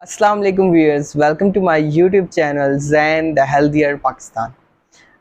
अस्सलाम वालेकुम viewers, welcome to my YouTube channel Zain the healthier Pakistan.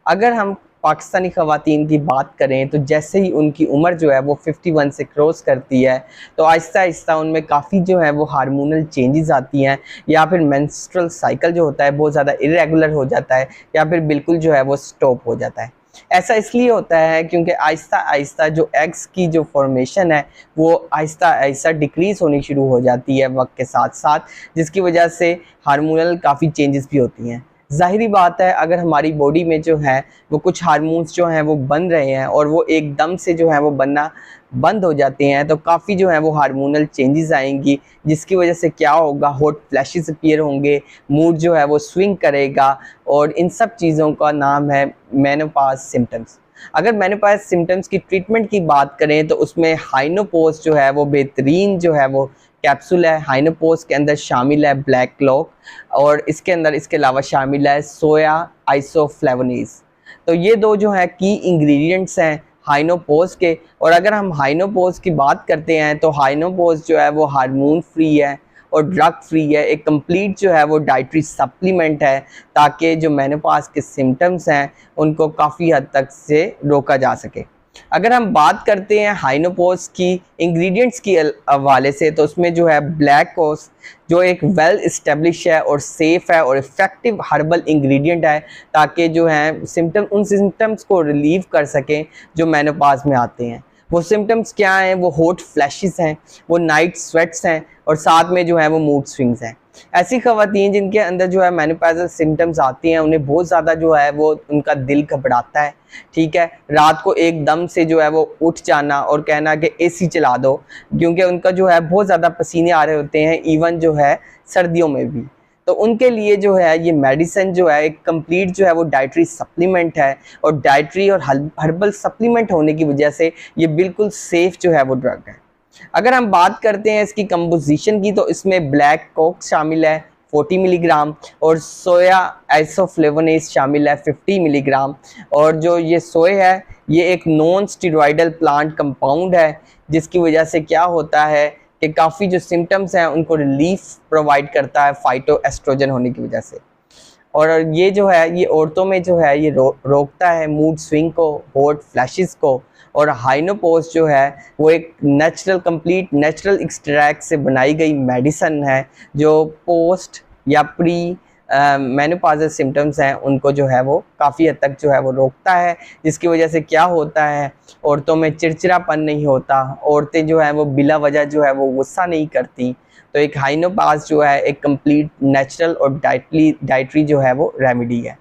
अगर हम पाकिस्तानी ख़वातीन की बात करें तो जैसे ही उनकी उम्र जो है वो 51 से क्रॉस करती है तो आहिस्ता आहिस्ता उनमें काफ़ी जो है वो हार्मोनल चेंजेस आती हैं, या फिर मेंस्ट्रुअल साइकिल जो होता है बहुत ज़्यादा इरेगुलर हो जाता है, या फिर बिल्कुल जो है वो स्टॉप हो जाता है। ऐसा इसलिए होता है क्योंकि आहिस्ता आहिस्ता जो एग्स की जो फॉर्मेशन है वो आहिस्ता आहिस्ता डिक्रीज़ होनी शुरू हो जाती है वक्त के साथ साथ, जिसकी वजह से हार्मोनल काफ़ी चेंजेस भी होती हैं। ज़ाहिरी बात है, अगर हमारी बॉडी में जो है वो कुछ हार्मोन्स जो हैं वो बन रहे हैं और वो एकदम से जो है वो बनना बंद हो जाते हैं तो काफ़ी जो है वो हार्मोनल चेंजेस आएंगी, जिसकी वजह से क्या होगा, हॉट फ्लैशेस अपीयर होंगे, मूड जो है वो स्विंग करेगा, और इन सब चीज़ों का नाम है मेनोपॉज सिम्टम्स। अगर मेनोपॉज सिम्टम्स की ट्रीटमेंट की बात करें तो उसमें हाइनोपोज जो है वो बेहतरीन जो है वो कैप्सूल है। हाइनोपोज के अंदर शामिल है ब्लैक क्लॉक, और इसके अंदर इसके अलावा शामिल है सोया आइसोफ्लेवोनीज। तो ये दो जो है की इंग्रेडिएंट्स हैं हाइनोपोज के। और अगर हम हाइनोपोज की बात करते हैं तो हाइनोपोज जो है वो हार्मोन फ्री है और ड्रग फ्री है, एक कंप्लीट जो है वो डाइटरी सप्लीमेंट है, ताकि जो मेनोपॉज के सिम्टम्स हैं उनको काफ़ी हद तक से रोका जा सके। अगर हम बात करते हैं हाइनोपोज की इंग्रेडिएंट्स की हवाले से तो उसमें जो है ब्लैक कोस जो एक वेल इस्टेब्लिश है और सेफ़ है और इफ़ेक्टिव हर्बल इंग्रेडिएंट है, ताकि जो है उन सिम्टम्स को रिलीव कर सकें जो मेनोपॉज में आते हैं। वो सिम्टम्स क्या हैं? वो हॉट फ्लैशेस हैं, वो नाइट स्वेट्स हैं, और साथ में जो है वो मूड स्विंग्स हैं। ऐसी ख़वातीन जिनके अंदर जो है मेनोपॉज़ल सिम्टम्स आती हैं उन्हें बहुत ज़्यादा जो है वो उनका दिल घबराता है, ठीक है, रात को एकदम से जो है वो उठ जाना और कहना कि एसी चला दो, क्योंकि उनका जो है बहुत ज़्यादा पसीने आ रहे होते हैं, इवन जो है सर्दियों में भी। तो उनके लिए जो है ये मेडिसिन जो है एक कंप्लीट जो है वो डाइटरी सप्लीमेंट है, और डाइटरी और हर्बल सप्लीमेंट होने की वजह से ये बिल्कुल सेफ़ जो है वो ड्रग है। अगर हम बात करते हैं इसकी कंपोजिशन की तो इसमें ब्लैक कोक शामिल है 40 मिलीग्राम, और सोया आइसोफ्लेवोनेज शामिल है 50 मिलीग्राम। और जो ये सोए है ये एक नॉन स्टेरॉयडल प्लांट कंपाउंड है, जिसकी वजह से क्या होता है कि काफ़ी जो सिम्टम्स हैं उनको रिलीफ प्रोवाइड करता है फाइटो एस्ट्रोजन होने की वजह से। और ये जो है ये औरतों में जो है ये रोकता है मूड स्विंग को, हॉट फ्लैशेस को। और हाइनोपोज जो है वो एक कंप्लीट नेचुरल एक्सट्रैक्ट से बनाई गई मेडिसिन है, जो पोस्ट या प्री मेनोपॉज़ल सिम्टम्स हैं उनको जो है वो काफ़ी हद तक जो है वो रोकता है, जिसकी वजह से क्या होता है, औरतों में चिड़चिड़ापन नहीं होता, औरतें जो है वो बिला वजह जो है वो गुस्सा नहीं करती। तो एक हाइनोपाज जो है एक कंप्लीट नेचुरल और डाइटरी जो है वो रेमेडी है।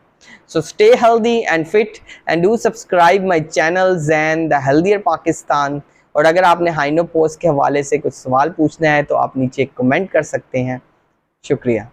So stay healthy and fit and do subscribe my channel Zain the healthier Pakistan. और अगर आपने हाइनोपोज के हवाले से कुछ सवाल पूछना है तो आप नीचे कमेंट कर सकते हैं। शुक्रिया।